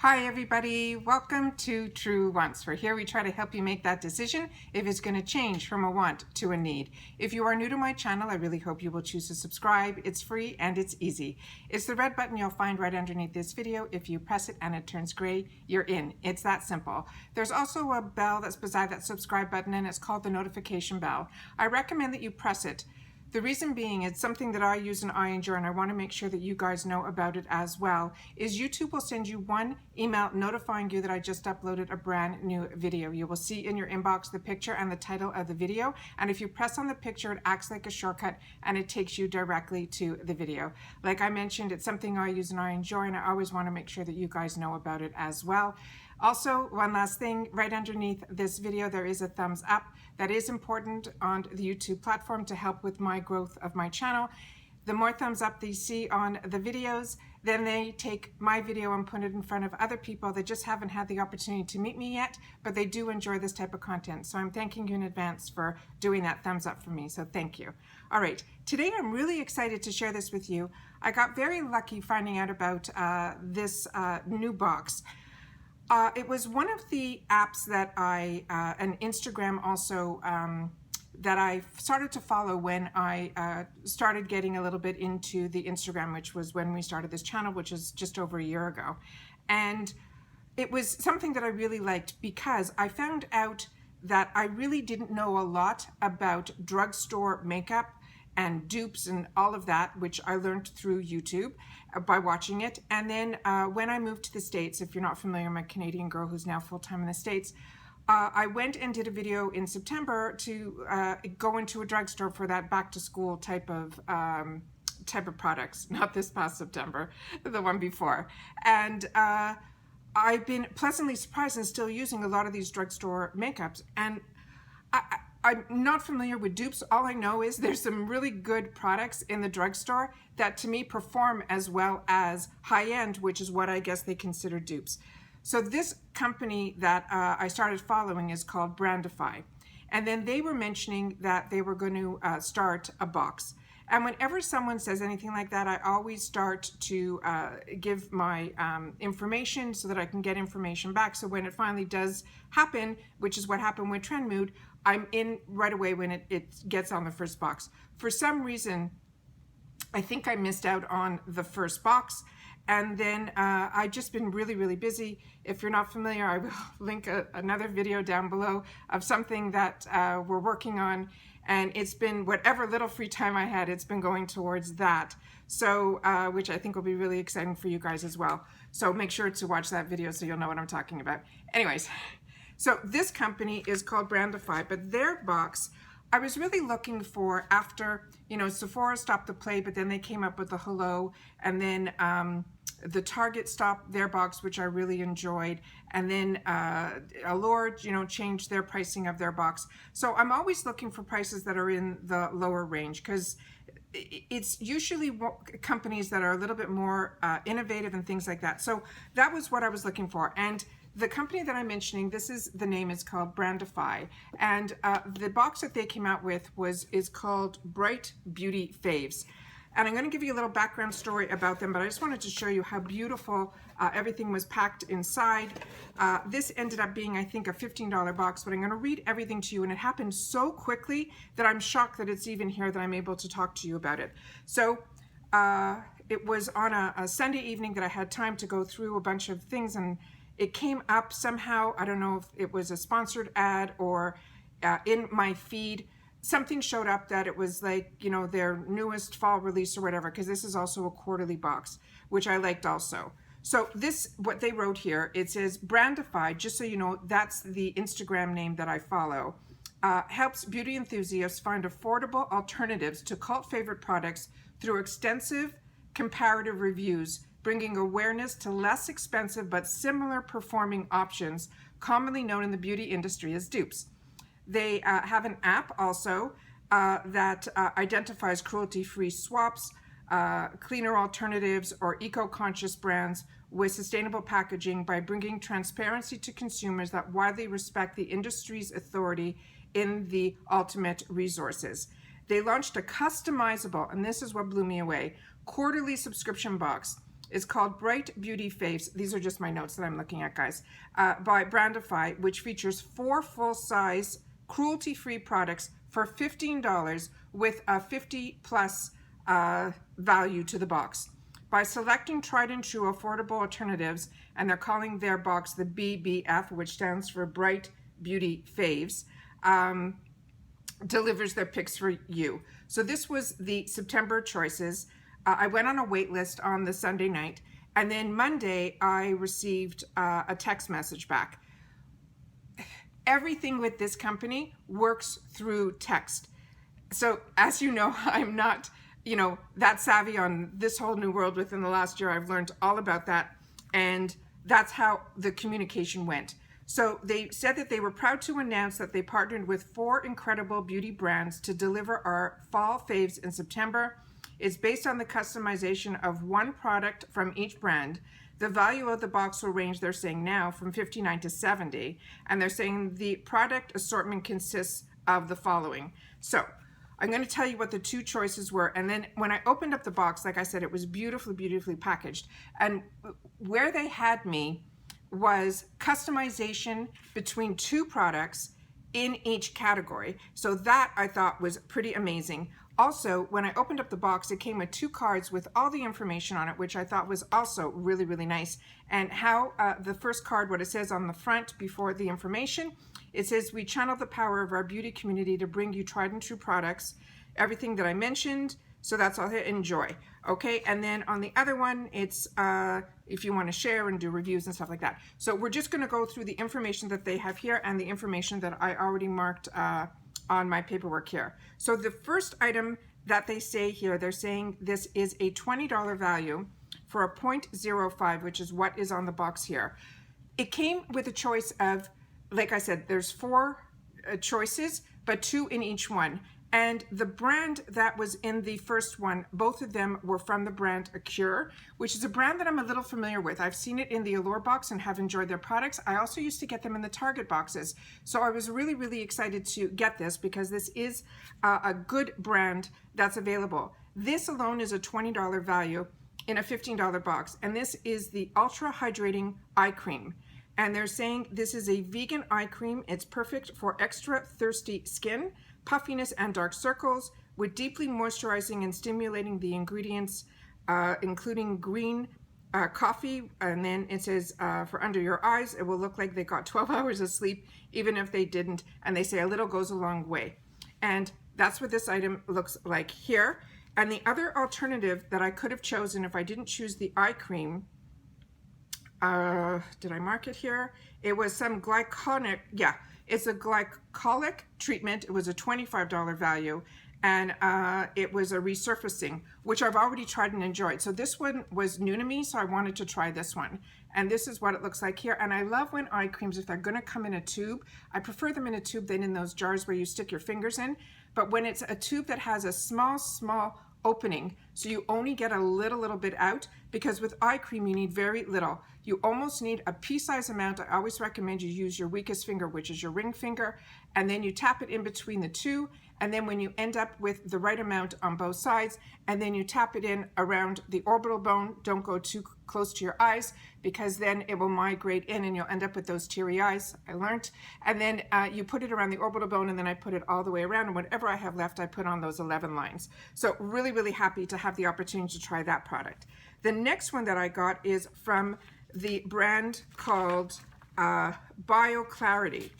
Hi everybody, welcome to Truewants, where here we try to help you make that decision if it's going to change from a want to a need. If you are new to my channel, I really hope you will choose to subscribe. It's free and it's easy. It's the red button you'll find right underneath this video. If you press it and it turns gray, you're in. It's that simple. There's also a bell that's beside that subscribe button and it's called the notification bell. I recommend that you press it. The reason being, it's something that I use and I enjoy, and I want to make sure that you guys know about it as well, is YouTube will send you one email notifying you that I just uploaded a brand new video. You will see in your inbox the picture and the title of the video, and if you press on the picture, it acts like a shortcut and it takes you directly to the video. Like I mentioned, it's something I use and I enjoy, and I always want to make sure that you guys know about it as well. Also, one last thing, right underneath this video there is a thumbs up. That is important on the YouTube platform to help with my growth of my channel. The more thumbs up they see on the videos, then they take my video and put it in front of other people that just haven't had the opportunity to meet me yet, but they do enjoy this type of content. So I'm thanking you in advance for doing that thumbs up for me, so thank you. All right, today I'm really excited to share this with you. I got very lucky finding out about this new box. It was one of the apps that and Instagram also, that I started to follow when I started getting a little bit into the Instagram, which was when we started this channel, which is just over a year ago. And it was something that I really liked because I found out that I really didn't know a lot about drugstore makeup and dupes and all of that, which I learned through YouTube by watching it. And then when I moved to the States, if you're not familiar, I'm a Canadian girl who's now full-time in the States, I went and did a video in September to go into a drugstore for that back-to-school type of products, not this past September, the one before. And I've been pleasantly surprised and still using a lot of these drugstore makeups. And I'm not familiar with dupes. All I know is there's some really good products in the drugstore that to me perform as well as high-end, which is what I guess they consider dupes. So this company that I started following is called Brandify. And then they were mentioning that they were going to start a box. And whenever someone says anything like that, I always start to give my information so that I can get information back. So when it finally does happen, which is what happened with Trend Mood, I'm in right away when it gets on the first box. For some reason, I think I missed out on the first box. And then I've just been really, really busy. If you're not familiar, I will link another video down below of something that we're working on. And it's been whatever little free time I had, it's been going towards that. So, which I think will be really exciting for you guys as well. So make sure to watch that video so you'll know what I'm talking about. Anyways, so this company is called Brandify, but their box, I was really looking for after, Sephora stopped the play, but then they came up with the Hello, and then the Target stopped their box, which I really enjoyed, and then Allure, changed their pricing of their box. So I'm always looking for prices that are in the lower range because it's usually companies that are a little bit more innovative and things like that. So that was what I was looking for. And the company that I'm mentioning, the name is called Brandify, and the box that they came out with is called Bright Beauty Faves. And I'm going to give you a little background story about them, but I just wanted to show you how beautiful everything was packed inside. This ended up being, I think, a $15 box, but I'm going to read everything to you, and it happened so quickly that I'm shocked that it's even here that I'm able to talk to you about it. So it was on a Sunday evening that I had time to go through a bunch of things, and it came up somehow. I don't know if it was a sponsored ad or in my feed. Something showed up that it was like, their newest fall release or whatever, because this is also a quarterly box, which I liked also. So what they wrote here, it says Brandify, just so you know, that's the Instagram name that I follow, helps beauty enthusiasts find affordable alternatives to cult favorite products through extensive comparative reviews, bringing awareness to less expensive but similar performing options, commonly known in the beauty industry as dupes. They have an app also that identifies cruelty-free swaps, cleaner alternatives, or eco-conscious brands with sustainable packaging by bringing transparency to consumers that widely respect the industry's authority in the ultimate resources. They launched a customizable, and this is what blew me away, quarterly subscription box is called Bright Beauty Faves. These are just my notes that I'm looking at, guys, by Brandify, which features 4 full-size, cruelty-free products for $15 with a 50+ value to the box. By selecting tried and true affordable alternatives, and they're calling their box the BBF, which stands for Bright Beauty Faves, delivers their picks for you. So this was the September choices. I went on a wait list on the Sunday night, and then Monday I received a text message back. Everything with this company works through text. So as you know, I'm not, that savvy on this whole new world within the last year. I've learned all about that, and that's how the communication went. So they said that they were proud to announce that they partnered with 4 incredible beauty brands to deliver our fall faves in September. It's based on the customization of 1 product from each brand. The value of the box will range, they're saying now, from $59 to $70. And they're saying the product assortment consists of the following. So I'm going to tell you what the 2 choices were. And then when I opened up the box, like I said, it was beautifully, beautifully packaged. And where they had me was customization between 2 products in each category. So that I thought was pretty amazing. Also, when I opened up the box, it came with 2 cards with all the information on it, which I thought was also really, really nice. And how the first card, what it says on the front before the information, it says, we channel the power of our beauty community to bring you tried and true products, everything that I mentioned. So that's all, enjoy. Okay, and then on the other one, it's if you want to share and do reviews and stuff like that. So we're just going to go through the information that they have here and the information that I already marked on my paperwork here. So the first item that they say here, they're saying this is a $20 value for a 0.05, which is what is on the box here. It came with a choice of, like I said, there's 4 choices, but 2 in each one. And the brand that was in the first one, both of them were from the brand ACURE, which is a brand that I'm a little familiar with. I've seen it in the Allure box and have enjoyed their products. I also used to get them in the Target boxes. So I was really, really excited to get this because this is a good brand that's available. This alone is a $20 value in a $15 box. And this is the Ultra Hydrating Eye Cream. And they're saying this is a vegan eye cream. It's perfect for extra thirsty skin, puffiness and dark circles, with deeply moisturizing and stimulating the ingredients, including green coffee. And then it says for under your eyes, it will look like they got 12 hours of sleep, even if they didn't. And they say a little goes a long way. And that's what this item looks like here. And the other alternative that I could have chosen if I didn't choose the eye cream, did I mark it here? It was some glycolic, yeah, it's a glycolic treatment. It was a $25 value, and it was a resurfacing, which I've already tried and enjoyed. So this one was new to me, so I wanted to try this one. And this is what it looks like here. And I love when eye creams, if they're gonna come in a tube, I prefer them in a tube than in those jars where you stick your fingers in. But when it's a tube that has a small opening, so you only get a little bit out, because with eye cream you need very little. You almost need a pea-sized amount. I always recommend you use your weakest finger, which is your ring finger, and then you tap it in between the 2, and then when you end up with the right amount on both sides, and then you tap it in around the orbital bone. Don't go too close to your eyes, because then it will migrate in and you'll end up with those teary eyes, I learned. And then you put it around the orbital bone, and then I put it all the way around, and whatever I have left I put on those 11 lines. So really, really happy to have the opportunity to try that product. The next one that I got is from the brand called bioClarity.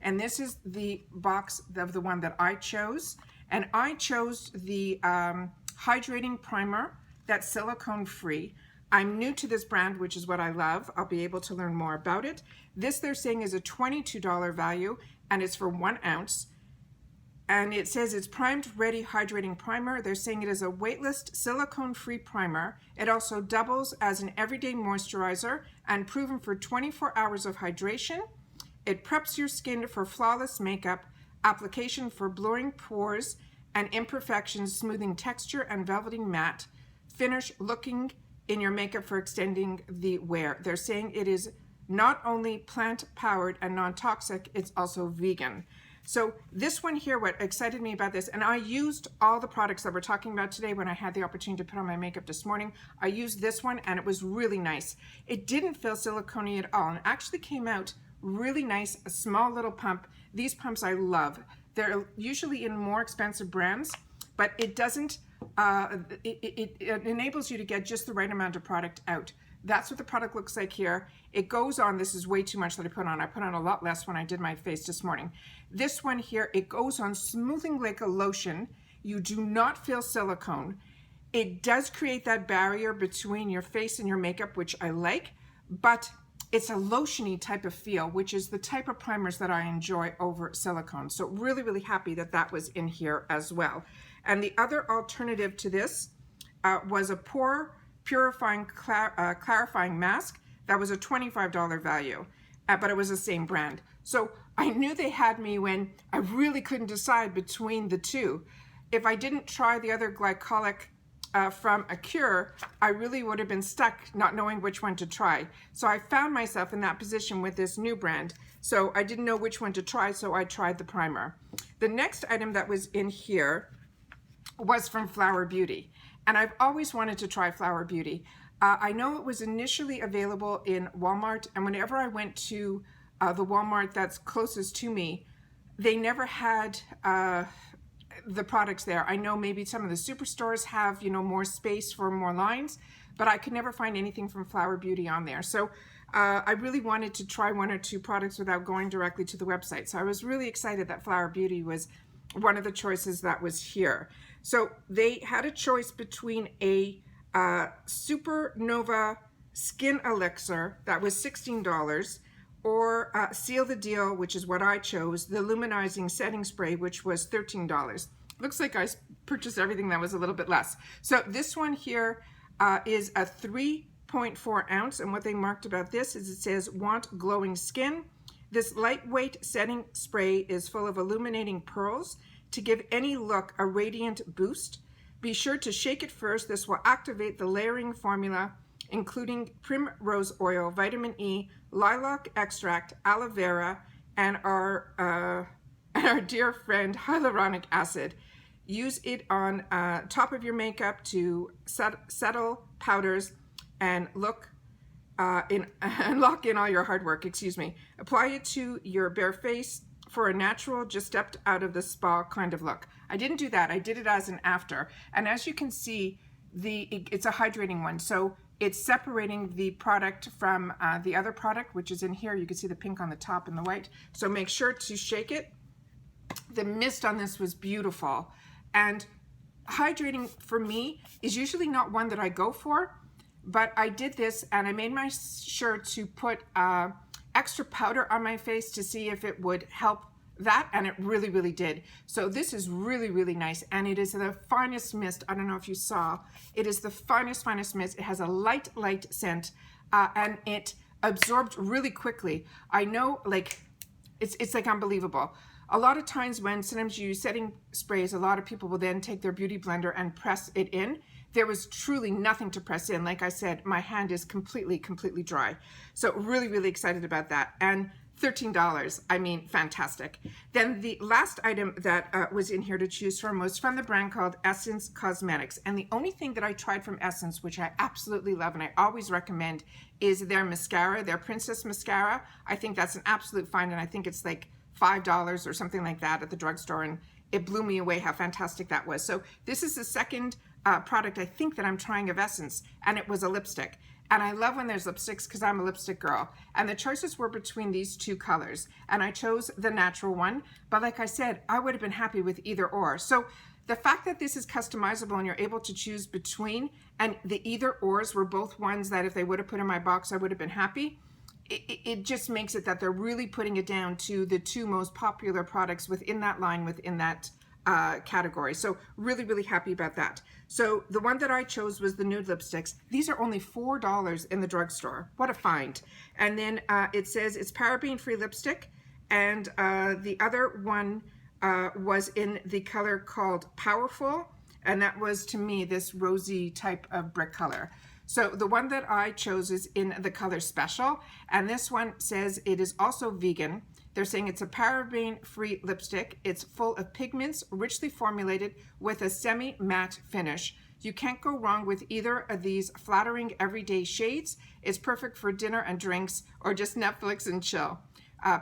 And this is the box of the one that I chose. And I chose the hydrating primer that's silicone free. I'm new to this brand, which is what I love. I'll be able to learn more about it. This, they're saying, is a $22 value, and it's for 1 ounce. And it says it's primed, ready hydrating primer. They're saying it is a weightless, silicone-free primer. It also doubles as an everyday moisturizer and proven for 24 hours of hydration. It preps your skin for flawless makeup, application for blurring pores and imperfections, smoothing texture and velveting matte, finish looking in your makeup for extending the wear. They're saying it is not only plant-powered and non-toxic, it's also vegan. So this one here, what excited me about this, and I used all the products that we're talking about today when I had the opportunity to put on my makeup this morning. I used this one and it was really nice. It didn't feel silicone-y at all, and it actually came out really nice, a small little pump. These pumps I love. They're usually in more expensive brands, but it doesn't, it enables you to get just the right amount of product out. That's what the product looks like here. It goes on, this is way too much that I put on. I put on a lot less when I did my face this morning. This one here, it goes on smoothing like a lotion. You do not feel silicone. It does create that barrier between your face and your makeup, which I like, but it's a lotion-y type of feel, which is the type of primers that I enjoy over silicone. So really, really happy that that was in here as well. And the other alternative to this was a pore purifying clarifying mask. That was a $25 value, but it was the same brand. So I knew they had me when I really couldn't decide between the two. If I didn't try the other glycolic from ACURE, I really would have been stuck not knowing which one to try. So I found myself in that position with this new brand. So I didn't know which one to try, so I tried the primer. The next item that was in here was from Flower Beauty. And I've always wanted to try Flower Beauty. I know it was initially available in Walmart, and whenever I went to the Walmart that's closest to me, they never had the products there. I know maybe some of the superstores have, you know, more space for more lines, but I could never find anything from Flower Beauty on there. So I really wanted to try one or two products without going directly to the website. So I was really excited that Flower Beauty was one of the choices that was here. So they had a choice between a Supernova Skin Elixir that was $16, or Seal the Deal, which is what I chose, the Luminizing Setting Spray, which was $13. Looks like I purchased everything that was a little bit less. So this one here is a 3.4 ounce, and what they marked about this is it says, want glowing skin. This lightweight setting spray is full of illuminating pearls to give any look a radiant boost. Be sure to shake it first. This will activate the layering formula, including primrose oil, vitamin E, lilac extract, aloe vera, and our dear friend hyaluronic acid. Use it on top of your makeup to settle powders and lock in all your hard work. Apply it to your bare face for a natural, just stepped out of the spa kind of look. I didn't do that. I did it as an after. And as you can see, it's a hydrating one. So it's separating the product from the other product, which is in here. You can see the pink on the top and the white. So make sure to shake it. The mist on this was beautiful. And hydrating for me is usually not one that I go for, but I did this and I made my sure to put extra powder on my face to see if it would help that, and it really, really did. So this is really, really nice, and it is the finest mist. I don't know if you saw, it is the finest mist. It has a light scent, and it absorbed really quickly. I know, like, it's like unbelievable. A lot of times when sometimes you use setting sprays, a lot of people will then take their beauty blender and press it in. There was truly nothing to press in. Like I said, my hand is completely dry. So really, really excited about that. And $13, I mean, fantastic. Then the last item that was in here to choose from was from the brand called Essence Cosmetics. And the only thing that I tried from Essence, which I absolutely love and I always recommend, is their mascara, their Princess Mascara. I think that's an absolute find, and I think it's like $5 or something like that at the drugstore, and it blew me away how fantastic that was. So this is the second product I think that I'm trying of Essence, and it was a lipstick. And I love when there's lipsticks because I'm a lipstick girl. And the choices were between these two colors, and I chose the natural one. But like I said, I would have been happy with either or. So the fact that this is customizable and you're able to choose between, and the either ors were both ones that if they would have put in my box, I would have been happy. It just makes it that they're really putting it down to the two most popular products within that line, within that category. So really, really happy about that. So the one that I chose was the nude lipsticks. These are only $4 in the drugstore. What a find. And then it says it's paraben-free lipstick. And the other one was in the color called Powerful. And that was, to me, this rosy type of brick color. So the one that I chose is in the color Special. And this one says it is also vegan. They're saying it's a paraben-free lipstick. It's full of pigments, richly formulated with a semi-matte finish. You can't go wrong with either of these flattering everyday shades. It's perfect for dinner and drinks or just Netflix and chill.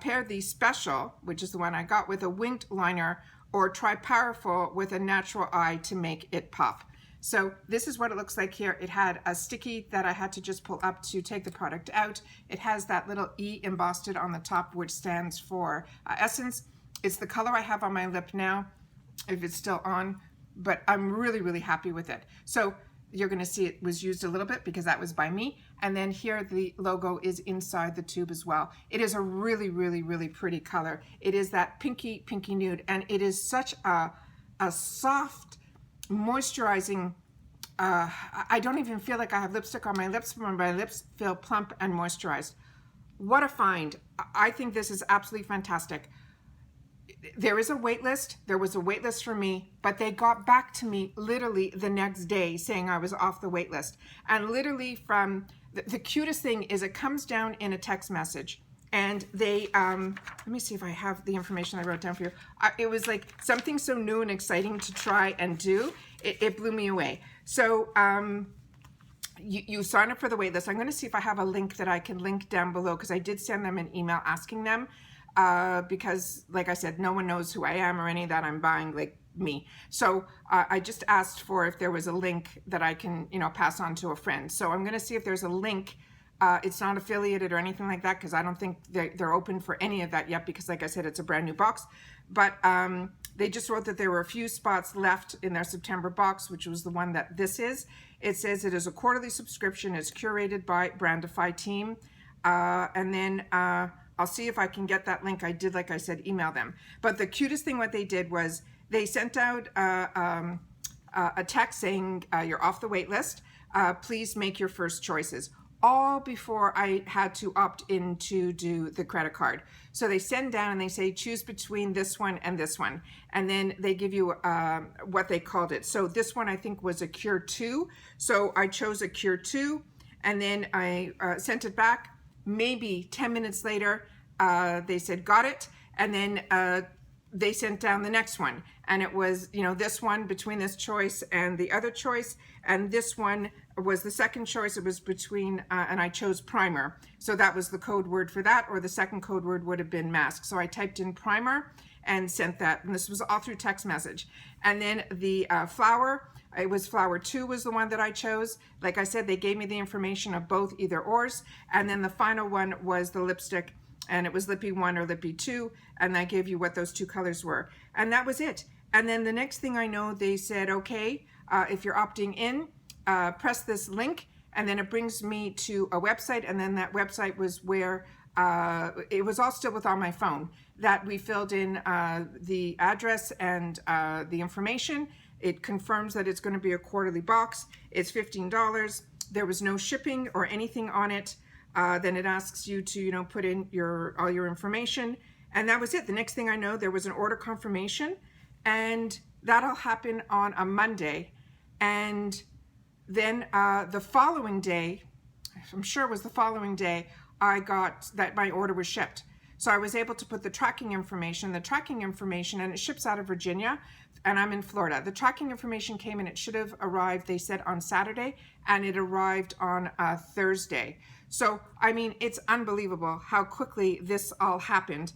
Pair the Special, which is the one I got, with a winged liner, or try Powerful with a natural eye to make it pop. So this is what it looks like here. It had a sticky that I had to just pull up to take the product out. It has that little E embossed on the top, which stands for Essence. It's the color I have on my lip now, if it's still on, but I'm really, really happy with it. So you're gonna see it was used a little bit because that was by me. And then here the logo is inside the tube as well. It is a really, really, really pretty color. It is that pinky nude, and it is such a soft, moisturizing, I don't even feel like I have lipstick on my lips, but my lips feel plump and moisturized. What a find. I think this is absolutely fantastic. There is a wait list. There was a wait list for me, but they got back to me literally the next day saying I was off the wait list. And literally from, the cutest thing is it comes down in a text message. And they, let me see if I have the information I wrote down for you. It was like something so new and exciting to try and do. It blew me away. So you sign up for the wait list. I'm going to see if I have a link that I can link down below, because I did send them an email asking them, because like I said, no one knows who I am or any of that. I'm buying like me. So I just asked for if there was a link that I can, you know, pass on to a friend. So I'm going to see if there's a link. It's not affiliated or anything like that, because I don't think they're open for any of that yet, because like I said, it's a brand new box. But they just wrote that there were a few spots left in their September box, which was the one that this is. It says it is a quarterly subscription. It's curated by Brandify team. And then I'll see if I can get that link. I did, like I said, email them. But the cutest thing what they did was they sent out a text saying you're off the wait list. Please make your first choices. All before I had to opt in to do the credit card. So they send down and they say, choose between this one and this one. And then they give you what they called it. So this one I think was ACURE 2. So I chose ACURE 2, and then I sent it back. Maybe 10 minutes later, they said, got it. And then they sent down the next one. And it was, you know, this one between this choice and the other choice. And this one was the second choice. It was between, and I chose primer. So that was the code word for that, or the second code word would have been mask. So I typed in primer and sent that. And this was all through text message. And then the flower, it was flower 2 was the one that I chose. Like I said, they gave me the information of both either ors. And then the final one was the lipstick, and it was Lippy 1 or Lippy 2. And I gave you what those two colors were. And that was it. And then the next thing I know, they said, okay, if you're opting in, press this link, and then it brings me to a website. And then that website was where it was all still with on my phone, that we filled in the address and the information. It confirms that it's going to be a quarterly box. It's $15. There was no shipping or anything on it. Then it asks you to, you know, put in all your information. And that was it. The next thing I know, there was an order confirmation, and that'll happen on a Monday. And then the following day, I'm sure it was the following day, I got that my order was shipped. So I was able to put the tracking information, and it ships out of Virginia, and I'm in Florida. The tracking information came in, it should have arrived, they said, on Saturday, and it arrived on Thursday. So, I mean, it's unbelievable how quickly this all happened.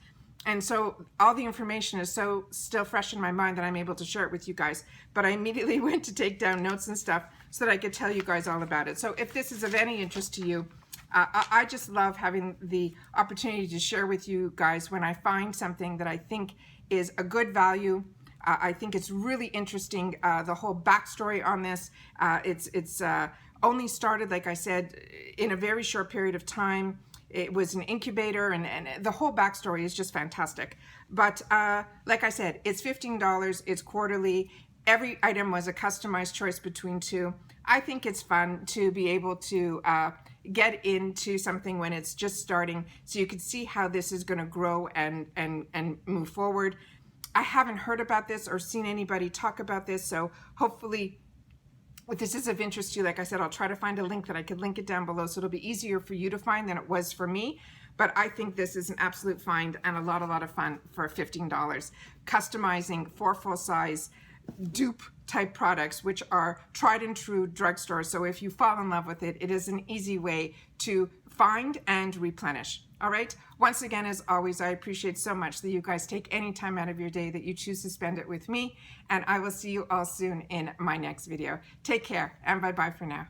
And so all the information is so still fresh in my mind that I'm able to share it with you guys. But I immediately went to take down notes and stuff so that I could tell you guys all about it. So if this is of any interest to you, I just love having the opportunity to share with you guys when I find something that I think is a good value. I think it's really interesting, the whole backstory on this. It's only started, like I said, in a very short period of time. It was an incubator, and the whole backstory is just fantastic. But like I said, it's $15, it's quarterly. Every item was a customized choice between two. I think it's fun to be able to get into something when it's just starting, so you can see how this is going to grow and move forward. I haven't heard about this or seen anybody talk about this, so hopefully if this is of interest to you, like I said, I'll try to find a link that I could link it down below, so it'll be easier for you to find than it was for me. but I think this is an absolute find and a lot of fun for $15. Customizing 4 full-size dupe type products, which are tried and true drugstore. So if you fall in love with it, it is an easy way to find and replenish. All right. Once again, as always, I appreciate so much that you guys take any time out of your day that you choose to spend it with me. And I will see you all soon in my next video. Take care and bye-bye for now.